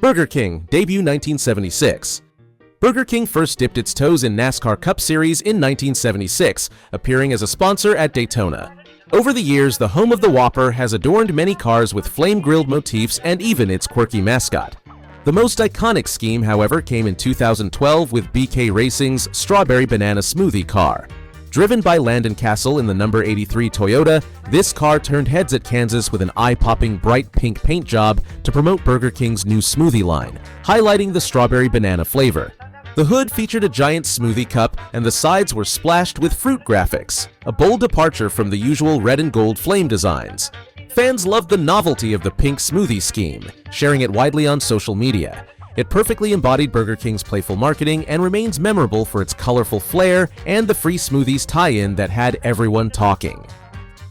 Burger King, debut 1976. Burger King first dipped its toes in NASCAR Cup Series in 1976, appearing as a sponsor at Daytona. Over the years, the home of the Whopper has adorned many cars with flame-grilled motifs and even its quirky mascot. The most iconic scheme, however, came in 2012 with BK Racing's Strawberry Banana Smoothie car. Driven by Landon Castle in the number 83 Toyota, this car turned heads at Kansas with an eye-popping bright pink paint job to promote Burger King's new smoothie line, highlighting the strawberry banana flavor. The hood featured a giant smoothie cup and the sides were splashed with fruit graphics, a bold departure from the usual red and gold flame designs. Fans loved the novelty of the pink smoothie scheme, sharing it widely on social media. It perfectly embodied Burger King's playful marketing and remains memorable for its colorful flair and the free smoothies tie-in that had everyone talking.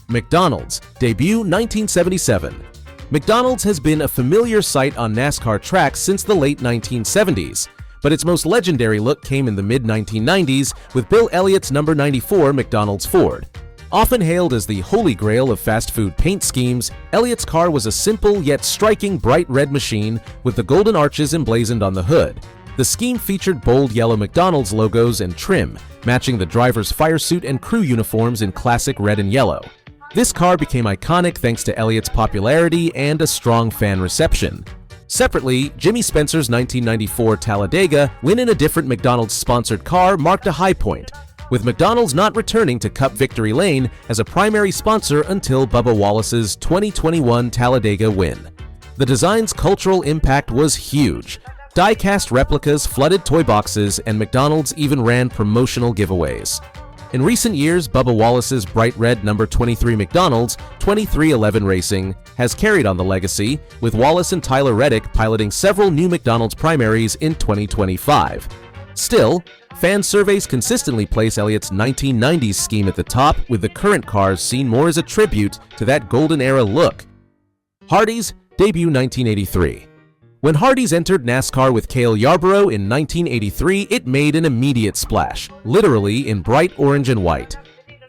McDonald's, debut 1977. McDonald's has been a familiar sight on NASCAR tracks since the late 1970s, but its most legendary look came in the mid-1990s with Bill Elliott's number 94 McDonald's Ford. Often hailed as the holy grail of fast food paint schemes, Elliott's car was a simple yet striking bright red machine with the golden arches emblazoned on the hood. The scheme featured bold yellow McDonald's logos and trim, matching the driver's fire suit and crew uniforms in classic red and yellow. This car became iconic thanks to Elliott's popularity and a strong fan reception. Separately, Jimmy Spencer's 1994 Talladega win in a different McDonald's-sponsored car marked a high point, with McDonald's not returning to Cup Victory Lane as a primary sponsor until Bubba Wallace's 2021 Talladega win. The design's cultural impact was huge. Die-cast replicas flooded toy boxes, and McDonald's even ran promotional giveaways. In recent years, Bubba Wallace's bright red number 23 McDonald's 2311 Racing has carried on the legacy, with Wallace and Tyler Reddick piloting several new McDonald's primaries in 2025. Still, fan surveys consistently place Elliott's 1990s scheme at the top, with the current cars seen more as a tribute to that golden era look. Hardee's, debut 1983. When Hardee's entered NASCAR with Cale Yarborough in 1983, it made an immediate splash, literally in bright orange and white.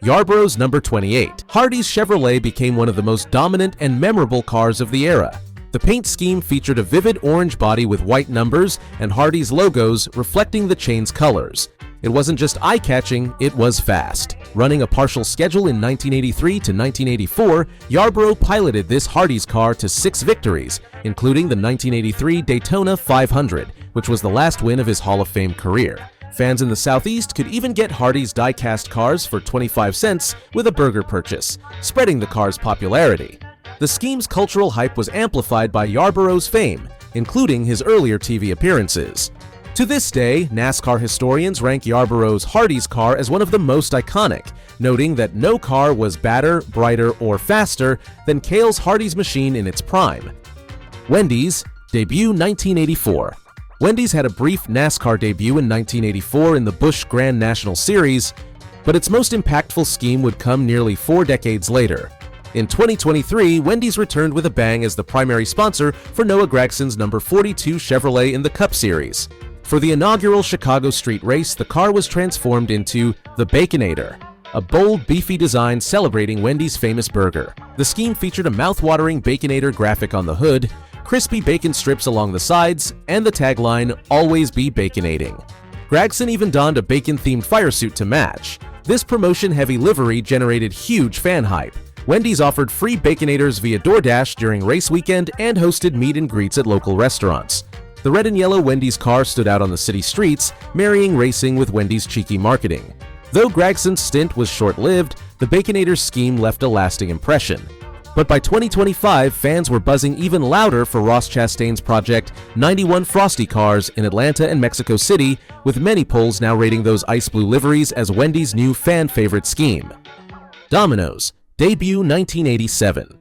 Yarborough's number 28. Hardee's Chevrolet became one of the most dominant and memorable cars of the era. The paint scheme featured a vivid orange body with white numbers and Hardee's logos reflecting the chain's colors. It wasn't just eye-catching, it was fast. Running a partial schedule in 1983 to 1984, Yarborough piloted this Hardee's car to 6 victories, including the 1983 Daytona 500, which was the last win of his Hall of Fame career. Fans in the Southeast could even get Hardee's die-cast cars for 25 cents with a burger purchase, spreading the car's popularity. The scheme's cultural hype was amplified by Yarborough's fame, including his earlier TV appearances. To this day, NASCAR historians rank Yarborough's Hardee's car as one of the most iconic, noting that no car was badder, brighter, or faster than Cale's Hardee's machine in its prime. Wendy's, debut 1984. Wendy's had a brief NASCAR debut in 1984 in the Busch Grand National Series, but its most impactful scheme would come nearly 4 decades later. In 2023, Wendy's returned with a bang as the primary sponsor for Noah Gragson's number 42 Chevrolet in the Cup Series. For the inaugural Chicago street race, the car was transformed into the Baconator, a bold, beefy design celebrating Wendy's famous burger. The scheme featured a mouth-watering Baconator graphic on the hood, crispy bacon strips along the sides, and the tagline, "Always be baconating." Gragson even donned a bacon-themed fire suit to match. This promotion-heavy livery generated huge fan hype. Wendy's offered free Baconators via DoorDash during race weekend and hosted meet and greets at local restaurants. The red and yellow Wendy's car stood out on the city streets, marrying racing with Wendy's cheeky marketing. Though Gragson's stint was short-lived, the Baconator scheme left a lasting impression. But by 2025, fans were buzzing even louder for Ross Chastain's Project 91 Frosty cars in Atlanta and Mexico City, with many polls now rating those ice blue liveries as Wendy's new fan-favorite scheme. Domino's, debut 1987.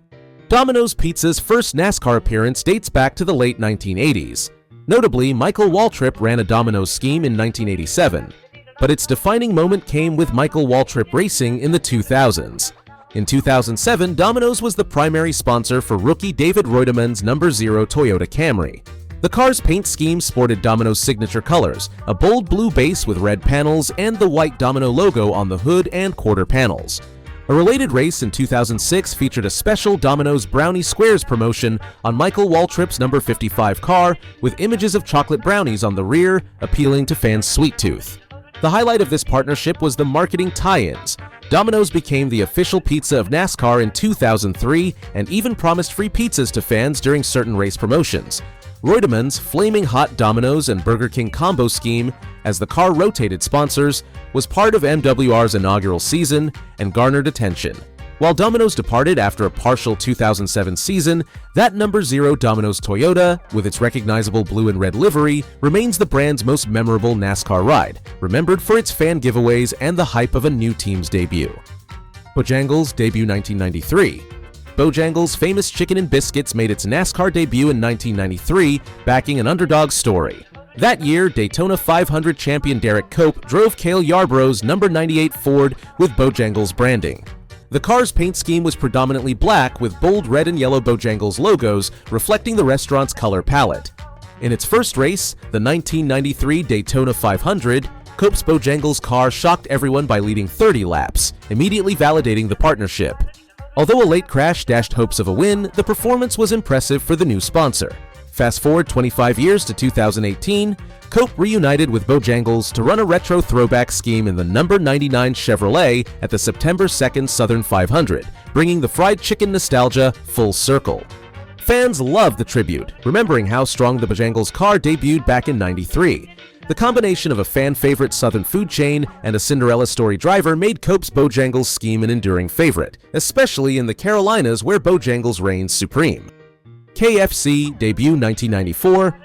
Domino's Pizza's first NASCAR appearance dates back to the late 1980s. Notably, Michael Waltrip ran a Domino's scheme in 1987, but its defining moment came with Michael Waltrip Racing in the 2000s. In 2007, Domino's was the primary sponsor for rookie David Reutemann's number 0 Toyota Camry. The car's paint scheme sported Domino's signature colors, a bold blue base with red panels and the white Domino logo on the hood and quarter panels. A related race in 2006 featured a special Domino's Brownie Squares promotion on Michael Waltrip's number 55 car with images of chocolate brownies on the rear, appealing to fans' sweet tooth. The highlight of this partnership was the marketing tie-ins. Domino's became the official pizza of NASCAR in 2003 and even promised free pizzas to fans during certain race promotions. Reutemann's Flaming Hot Domino's and Burger King combo scheme, as the car rotated sponsors, was part of MWR's inaugural season and garnered attention. While Domino's departed after a partial 2007 season, that number 0 Domino's Toyota, with its recognizable blue and red livery, remains the brand's most memorable NASCAR ride, remembered for its fan giveaways and the hype of a new team's debut. Bojangles debut 1993. Bojangles' famous chicken and biscuits made its NASCAR debut in 1993, backing an underdog story. That year, Daytona 500 champion Derek Cope drove Cale Yarborough's number 98 Ford with Bojangles branding. The car's paint scheme was predominantly black with bold red and yellow Bojangles logos reflecting the restaurant's color palette. In its first race, the 1993 Daytona 500, Cope's Bojangles car shocked everyone by leading 30 laps, immediately validating the partnership. Although a late crash dashed hopes of a win, the performance was impressive for the new sponsor. Fast forward 25 years to 2018, Cope reunited with Bojangles to run a retro throwback scheme in the number 99 Chevrolet at the September 2nd Southern 500, bringing the fried chicken nostalgia full circle. Fans loved the tribute, remembering how strong the Bojangles car debuted back in '93. The combination of a fan-favorite Southern food chain and a Cinderella story driver made Cope's Bojangles scheme an enduring favorite, especially in the Carolinas where Bojangles reigns supreme. KFC debut 1994.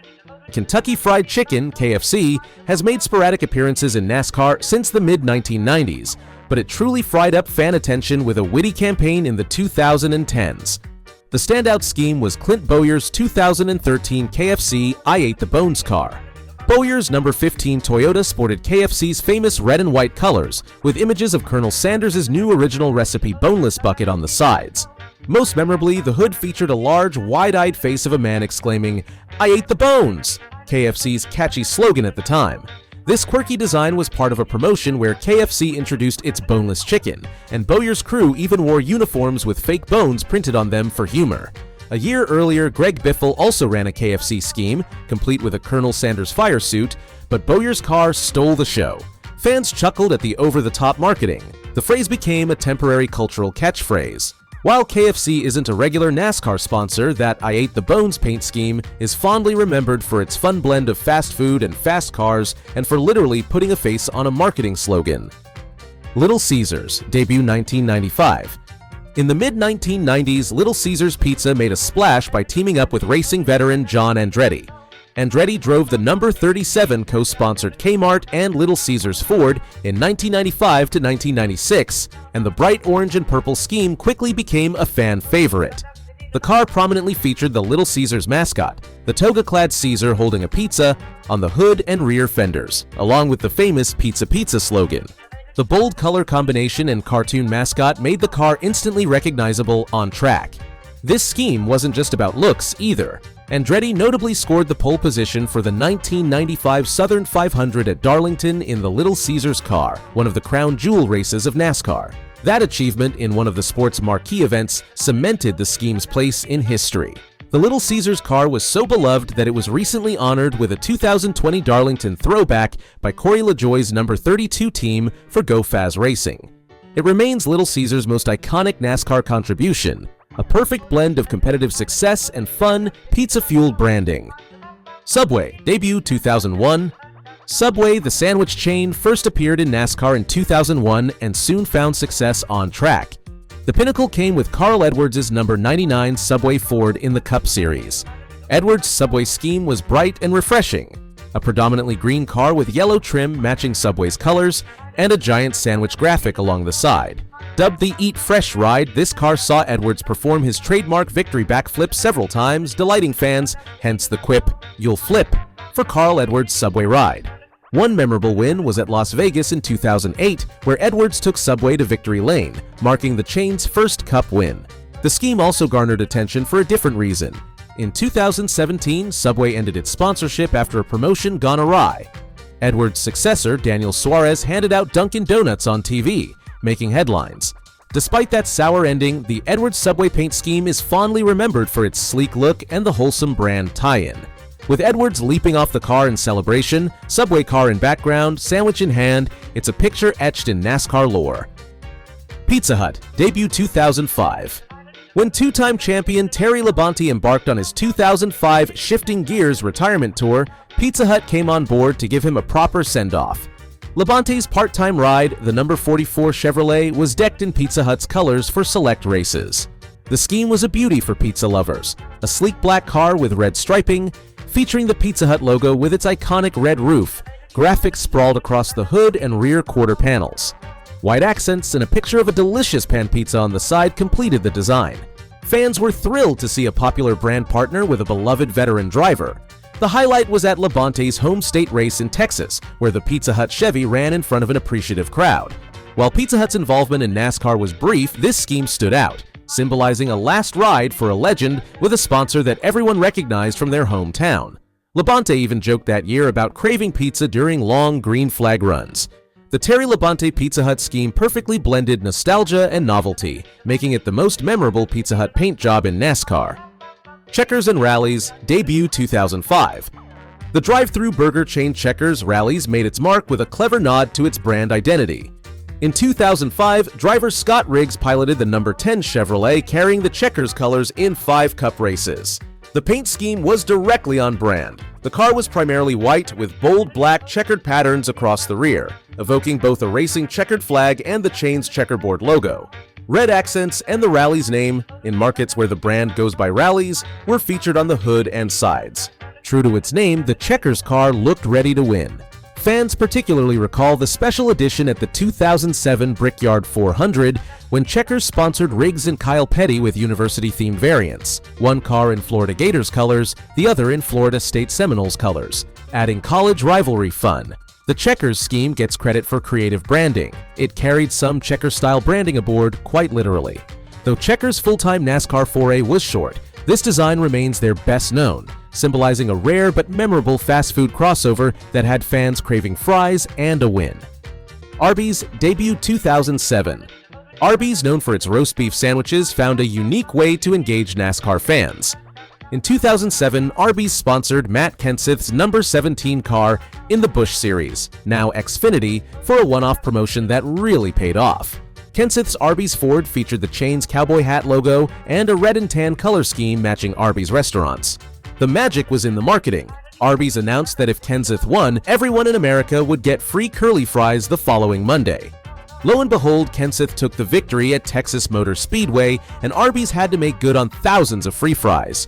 Kentucky Fried Chicken, KFC, has made sporadic appearances in NASCAR since the mid-1990s, but it truly fried up fan attention with a witty campaign in the 2010s. The standout scheme was Clint Bowyer's 2013 KFC I Ate the Bones car. Bowyer's number 15 Toyota sported KFC's famous red and white colors, with images of Colonel Sanders' new original recipe boneless bucket on the sides. Most memorably, the hood featured a large, wide-eyed face of a man exclaiming, "I ate the bones!" KFC's catchy slogan at the time. This quirky design was part of a promotion where KFC introduced its boneless chicken, and Bowyer's crew even wore uniforms with fake bones printed on them for humor. A year earlier, Greg Biffle also ran a KFC scheme, complete with a Colonel Sanders fire suit, but Bowyer's car stole the show. Fans chuckled at the over-the-top marketing. The phrase became a temporary cultural catchphrase. While KFC isn't a regular NASCAR sponsor, that I Ate the Bones paint scheme is fondly remembered for its fun blend of fast food and fast cars, and for literally putting a face on a marketing slogan. Little Caesars, debut 1995. In the mid-1990s, Little Caesars Pizza made a splash by teaming up with racing veteran John Andretti. Andretti drove the number 37 co-sponsored Kmart and Little Caesars Ford in 1995 to 1996, and the bright orange and purple scheme quickly became a fan favorite. The car prominently featured the Little Caesars mascot, the toga-clad Caesar holding a pizza, on the hood and rear fenders, along with the famous Pizza Pizza slogan. The bold color combination and cartoon mascot made the car instantly recognizable on track. This scheme wasn't just about looks either. Andretti notably scored the pole position for the 1995 Southern 500 at Darlington in the Little Caesars car, one of the crown jewel races of NASCAR. That achievement in one of the sport's marquee events cemented the scheme's place in history. The Little Caesars car was so beloved that it was recently honored with a 2020 Darlington throwback by Corey LaJoie's number 32 team for GoFaz Racing. It remains Little Caesars' most iconic NASCAR contribution, a perfect blend of competitive success and fun, pizza-fueled branding. Subway, debut 2001. Subway, the sandwich chain, first appeared in NASCAR in 2001 and soon found success on track. The pinnacle came with Carl Edwards' number 99 Subway Ford in the Cup Series. Edwards' Subway scheme was bright and refreshing, a predominantly green car with yellow trim matching Subway's colors, and a giant sandwich graphic along the side. Dubbed the Eat Fresh ride, this car saw Edwards perform his trademark victory backflip several times, delighting fans, hence the quip, "You'll flip," for Carl Edwards' Subway ride. One memorable win was at Las Vegas in 2008, where Edwards took Subway to victory lane, marking the chain's first Cup win. The scheme also garnered attention for a different reason. In 2017, Subway ended its sponsorship after a promotion gone awry. Edwards' successor, Daniel Suarez, handed out Dunkin' Donuts on TV, making headlines. Despite that sour ending, the Edwards Subway paint scheme is fondly remembered for its sleek look and the wholesome brand tie-in. With Edwards leaping off the car in celebration, Subway car in background, sandwich in hand, it's a picture etched in NASCAR lore. Pizza Hut, debut 2005. When two-time champion Terry Labonte embarked on his 2005 Shifting Gears retirement tour, Pizza Hut came on board to give him a proper send-off. Labonte's part-time ride, the number 44 Chevrolet, was decked in Pizza Hut's colors for select races. The scheme was a beauty for pizza lovers, a sleek black car with red striping, featuring the Pizza Hut logo with its iconic red roof, graphics sprawled across the hood and rear quarter panels. White accents and a picture of a delicious pan pizza on the side completed the design. Fans were thrilled to see a popular brand partner with a beloved veteran driver. The highlight was at Labonte's home state race in Texas, where the Pizza Hut Chevy ran in front of an appreciative crowd. While Pizza Hut's involvement in NASCAR was brief, this scheme stood out, symbolizing a last ride for a legend with a sponsor that everyone recognized from their hometown. Labonte even joked that year about craving pizza during long green flag runs. The Terry Labonte Pizza Hut scheme perfectly blended nostalgia and novelty, making it the most memorable Pizza Hut paint job in NASCAR. Checkers and Rallies, debut 2005. The drive-thru burger chain Checkers Rallies made its mark with a clever nod to its brand identity. In 2005, driver Scott Riggs piloted the number 10 Chevrolet carrying the Checkers colors in 5 Cup races. The paint scheme was directly on brand. The car was primarily white with bold black checkered patterns across the rear, evoking both a racing checkered flag and the chain's checkerboard logo. Red accents and the Rallies name, in markets where the brand goes by Rallies, were featured on the hood and sides. True to its name, the Checkers car looked ready to win. Fans particularly recall the special edition at the 2007 Brickyard 400 when Checkers sponsored Riggs and Kyle Petty with university-themed variants, one car in Florida Gators colors, the other in Florida State Seminoles colors, adding college rivalry fun. The Checkers scheme gets credit for creative branding. It carried some Checkers-style branding aboard, quite literally. Though Checkers' full-time NASCAR foray was short, this design remains their best known, symbolizing a rare but memorable fast food crossover that had fans craving fries and a win. Arby's, debut 2007. Arby's, known for its roast beef sandwiches, found a unique way to engage NASCAR fans. In 2007, Arby's sponsored Matt Kenseth's number 17 car in the Busch Series, now Xfinity, for a one-off promotion that really paid off. Kenseth's Arby's Ford featured the chain's cowboy hat logo and a red and tan color scheme matching Arby's restaurants. The magic was in the marketing. Arby's announced that if Kenseth won, everyone in America would get free curly fries the following Monday. Lo and behold, Kenseth took the victory at Texas Motor Speedway, and Arby's had to make good on thousands of free fries.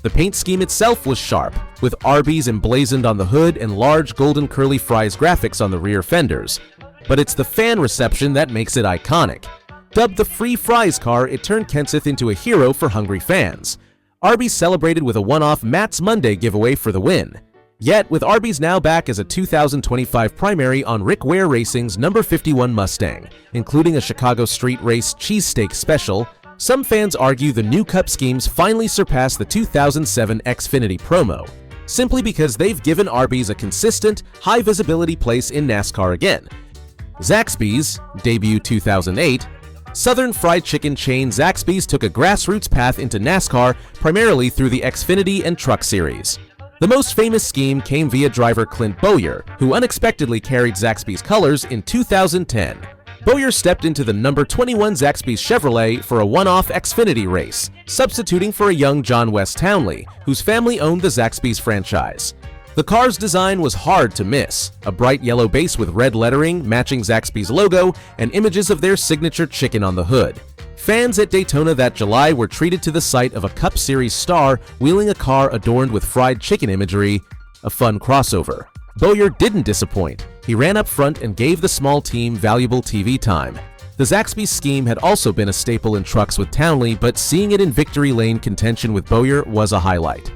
The paint scheme itself was sharp, with Arby's emblazoned on the hood and large golden curly fries graphics on the rear fenders. But it's the fan reception that makes it iconic. Dubbed the Free Fries car, it turned Kenseth into a hero for hungry fans. Arby's celebrated with a one-off Matt's Monday giveaway for the win. Yet, with Arby's now back as a 2025 primary on Rick Ware Racing's number 51 Mustang, including a Chicago Street Race cheesesteak special, some fans argue the new Cup schemes finally surpass the 2007 Xfinity promo, simply because they've given Arby's a consistent, high-visibility place in NASCAR again. Zaxby's, debut 2008. Southern fried chicken chain Zaxby's took a grassroots path into NASCAR primarily through the Xfinity and Truck Series. The most famous scheme came via driver Clint Bowyer, who unexpectedly carried Zaxby's colors in 2010. Bowyer stepped into the number 21 Zaxby's Chevrolet for a one-off Xfinity race, substituting for a young John West Townley, whose family owned the Zaxby's franchise. The car's design was hard to miss, a bright yellow base with red lettering matching Zaxby's logo and images of their signature chicken on the hood. Fans at Daytona that July were treated to the sight of a Cup Series star wheeling a car adorned with fried chicken imagery, a fun crossover. Bowyer didn't disappoint. He ran up front and gave the small team valuable TV time. The Zaxby scheme had also been a staple in trucks with Townley, but seeing it in victory lane contention with Bowyer was a highlight.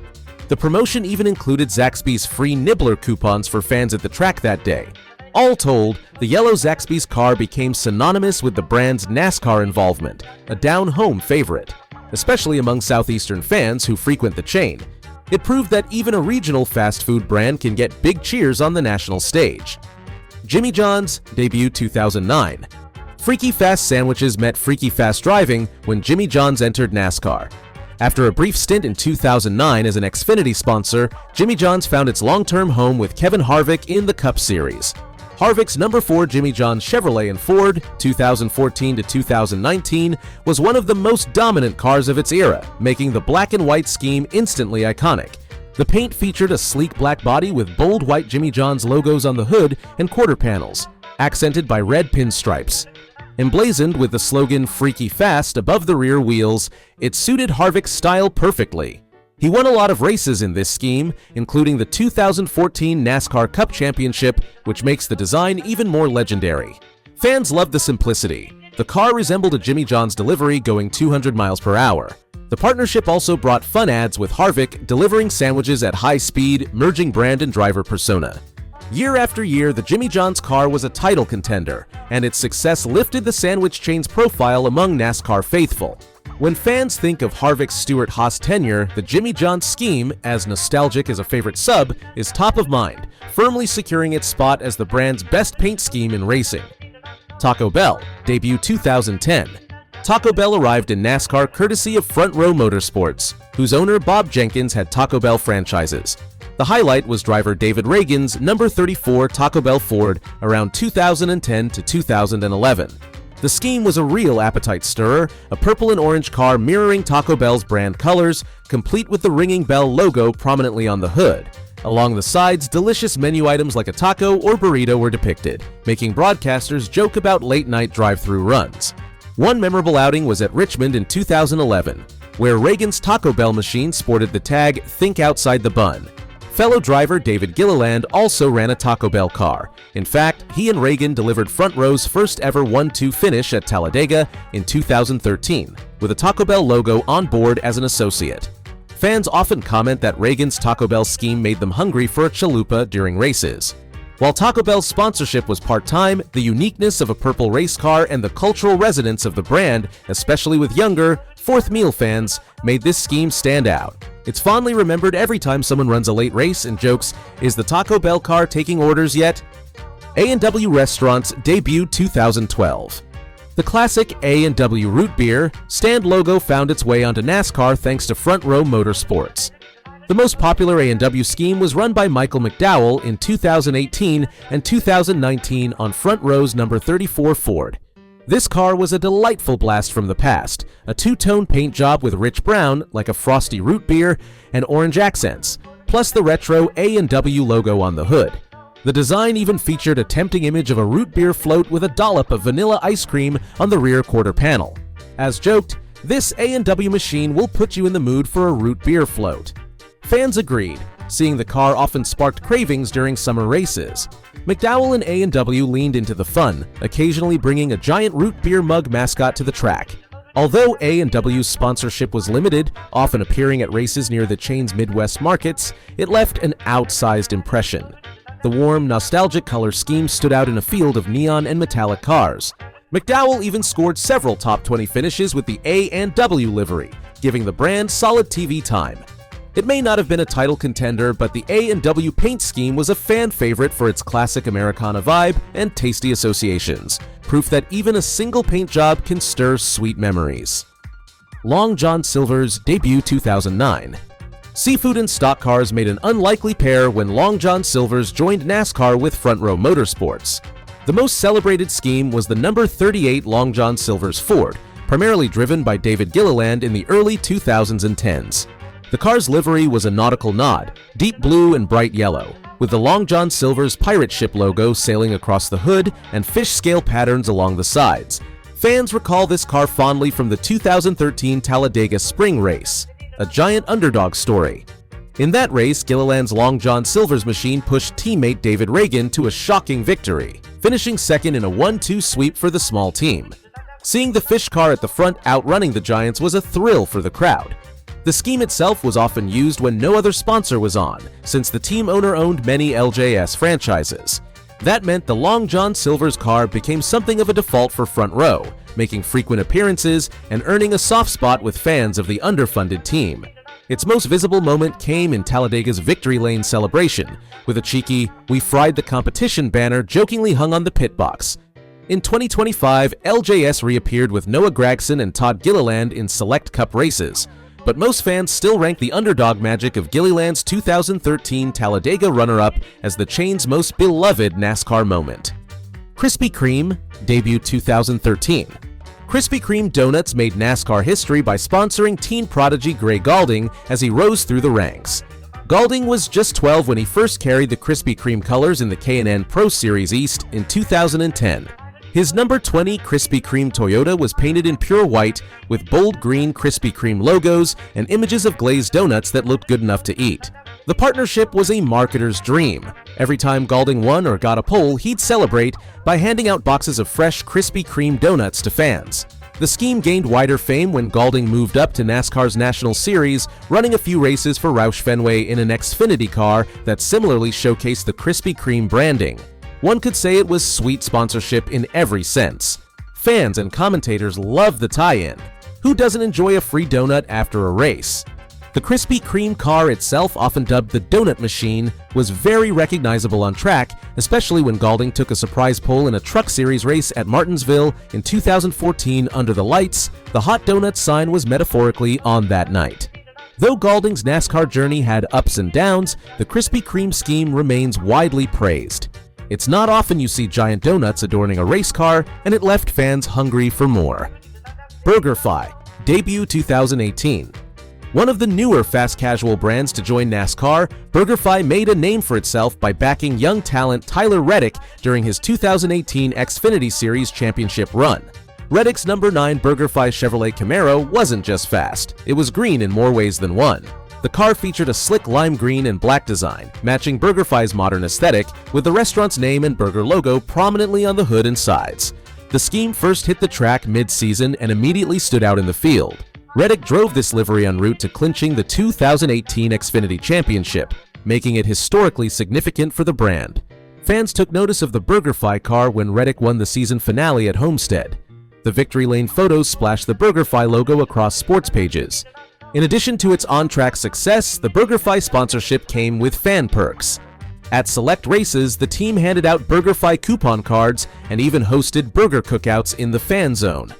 The promotion even included Zaxby's free Nibbler coupons for fans at the track that day. All told, the yellow Zaxby's car became synonymous with the brand's NASCAR involvement, a down-home favorite, especially among Southeastern fans who frequent the chain. It proved that even a regional fast food brand can get big cheers on the national stage. Jimmy John's, debut 2009. Freaky fast sandwiches met freaky fast driving when Jimmy John's entered NASCAR. After a brief stint in 2009 as an Xfinity sponsor, Jimmy John's found its long-term home with Kevin Harvick in the Cup Series. Harvick's number 4 Jimmy John's Chevrolet and Ford, 2014 to 2019, was one of the most dominant cars of its era, making the black and white scheme instantly iconic. The paint featured a sleek black body with bold white Jimmy John's logos on the hood and quarter panels, accented by red pinstripes. Emblazoned with the slogan "Freaky Fast" above the rear wheels, it suited Harvick's style perfectly. He won a lot of races in this scheme, including the 2014 NASCAR Cup Championship, which makes the design even more legendary. Fans loved the simplicity. The car resembled a Jimmy John's delivery going 200 miles per hour. The partnership also brought fun ads with Harvick delivering sandwiches at high speed, merging brand and driver persona. Year after year, the Jimmy John's car was a title contender, and its success lifted the sandwich chain's profile among NASCAR faithful. When fans think of Harvick's Stewart-Haas tenure, the Jimmy John's scheme, as nostalgic as a favorite sub, is top of mind, firmly securing its spot as the brand's best paint scheme in racing. Taco Bell, debut 2010. Taco Bell arrived in NASCAR courtesy of Front Row Motorsports, whose owner Bob Jenkins had Taco Bell franchises. The highlight was driver David Reagan's number 34 Taco Bell Ford around 2010 to 2011. The scheme was a real appetite stirrer, a purple and orange car mirroring Taco Bell's brand colors, complete with the ringing bell logo prominently on the hood. Along the sides, delicious menu items like a taco or burrito were depicted, making broadcasters joke about late-night drive-thru runs. One memorable outing was at Richmond in 2011, where Reagan's Taco Bell machine sported the tag "Think Outside the Bun." Fellow driver David Gilliland also ran a Taco Bell car. In fact, he and Reagan delivered Front Row's first ever 1-2 finish at Talladega in 2013, with a Taco Bell logo on board as an associate. Fans often comment that Reagan's Taco Bell scheme made them hungry for a chalupa during races. While Taco Bell's sponsorship was part-time, the uniqueness of a purple race car and the cultural resonance of the brand, especially with younger, fourth meal fans, made this scheme stand out. It's fondly remembered every time someone runs a late race and jokes, "Is the Taco Bell car taking orders yet?" A&W Restaurants debuted 2012. The classic A&W root beer stand logo found its way onto NASCAR thanks to Front Row Motorsports. The most popular A&W scheme was run by Michael McDowell in 2018 and 2019 on Front Row's number 34 Ford. This car was a delightful blast from the past, a two-tone paint job with rich brown, like a frosty root beer, and orange accents, plus the retro A&W logo on the hood. The design even featured a tempting image of a root beer float with a dollop of vanilla ice cream on the rear quarter panel. As joked, this A&W machine will put you in the mood for a root beer float. Fans agreed, seeing the car often sparked cravings during summer races. McDowell and A&W leaned into the fun, occasionally bringing a giant root beer mug mascot to the track. Although A&W's sponsorship was limited, often appearing at races near the chain's Midwest markets, it left an outsized impression. The warm, nostalgic color scheme stood out in a field of neon and metallic cars. McDowell even scored several top 20 finishes with the A&W livery, giving the brand solid TV time. It may not have been a title contender, but the A&W paint scheme was a fan favorite for its classic Americana vibe and tasty associations, proof that even a single paint job can stir sweet memories. Long John Silver's debut 2009. Seafood and stock cars made an unlikely pair when Long John Silver's joined NASCAR with Front Row Motorsports. The most celebrated scheme was the number 38 Long John Silver's Ford, primarily driven by David Gilliland in the early 2000s and 10s. The car's livery was a nautical nod, deep blue and bright yellow, with the Long John Silver's pirate ship logo sailing across the hood and fish scale patterns along the sides. Fans recall this car fondly from the 2013 Talladega Spring Race, a giant underdog story. In that race, Gilliland's Long John Silver's machine pushed teammate David Reagan to a shocking victory, finishing second in a 1-2 sweep for the small team. Seeing the fish car at the front outrunning the Giants was a thrill for the crowd. The scheme itself was often used when no other sponsor was on, since the team owner owned many LJS franchises. That meant the Long John Silver's car became something of a default for Front Row, making frequent appearances and earning a soft spot with fans of the underfunded team. Its most visible moment came in Talladega's Victory Lane celebration, with a cheeky "We fried the competition" banner jokingly hung on the pit box. In 2025, LJS reappeared with Noah Gragson and Todd Gilliland in select cup races, but most fans still rank the underdog magic of Gilliland's 2013 Talladega runner-up as the chain's most beloved NASCAR moment. Krispy Kreme, debut 2013. Krispy Kreme donuts made NASCAR history by sponsoring teen prodigy Gray Galding as he rose through the ranks. Galding was just 12 when he first carried the Krispy Kreme colors in the K&N Pro Series East in 2010. His number 20 Krispy Kreme Toyota was painted in pure white with bold green Krispy Kreme logos and images of glazed donuts that looked good enough to eat. The partnership was a marketer's dream. Every time Galding won or got a pole, he'd celebrate by handing out boxes of fresh Krispy Kreme donuts to fans. The scheme gained wider fame when Galding moved up to NASCAR's National Series, running a few races for Roush Fenway in an Xfinity car that similarly showcased the Krispy Kreme branding. One could say it was sweet sponsorship in every sense. Fans and commentators loved the tie-in. Who doesn't enjoy a free donut after a race? The Krispy Kreme car itself, often dubbed the Donut Machine, was very recognizable on track, especially when Galding took a surprise pole in a Truck Series race at Martinsville in 2014 under the lights. The Hot Donuts sign was metaphorically on that night. Though Galding's NASCAR journey had ups and downs, the Krispy Kreme scheme remains widely praised. It's not often you see giant donuts adorning a race car, and it left fans hungry for more. BurgerFi, debut 2018. One of the newer fast casual brands to join NASCAR, BurgerFi made a name for itself by backing young talent Tyler Reddick during his 2018 Xfinity Series championship run. Reddick's number 9 BurgerFi Chevrolet Camaro wasn't just fast, it was green in more ways than one. The car featured a slick lime green and black design, matching BurgerFi's modern aesthetic, with the restaurant's name and burger logo prominently on the hood and sides. The scheme first hit the track mid-season and immediately stood out in the field. Reddick drove this livery en route to clinching the 2018 Xfinity Championship, making it historically significant for the brand. Fans took notice of the BurgerFi car when Reddick won the season finale at Homestead. The Victory Lane photos splashed the BurgerFi logo across sports pages. In addition to its on-track success, the BurgerFi sponsorship came with fan perks. At select races, the team handed out BurgerFi coupon cards and even hosted burger cookouts in the fan zone.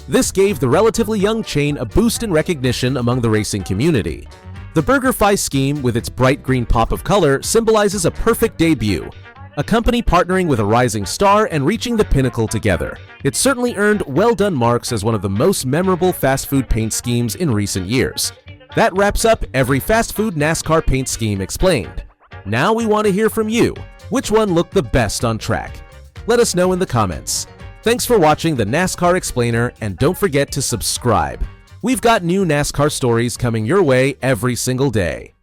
This gave the relatively young chain a boost in recognition among the racing community. The BurgerFi scheme, with its bright green pop of color, symbolizes a perfect debut, a company partnering with a rising star and reaching the pinnacle together. It certainly earned well-done marks as one of the most memorable fast food paint schemes in recent years. That wraps up every fast food NASCAR paint scheme explained. Now we want to hear from you. Which one looked the best on track? Let us know in the comments. Thanks for watching the NASCAR Explainer, and don't forget to subscribe. We've got new NASCAR stories coming your way every single day.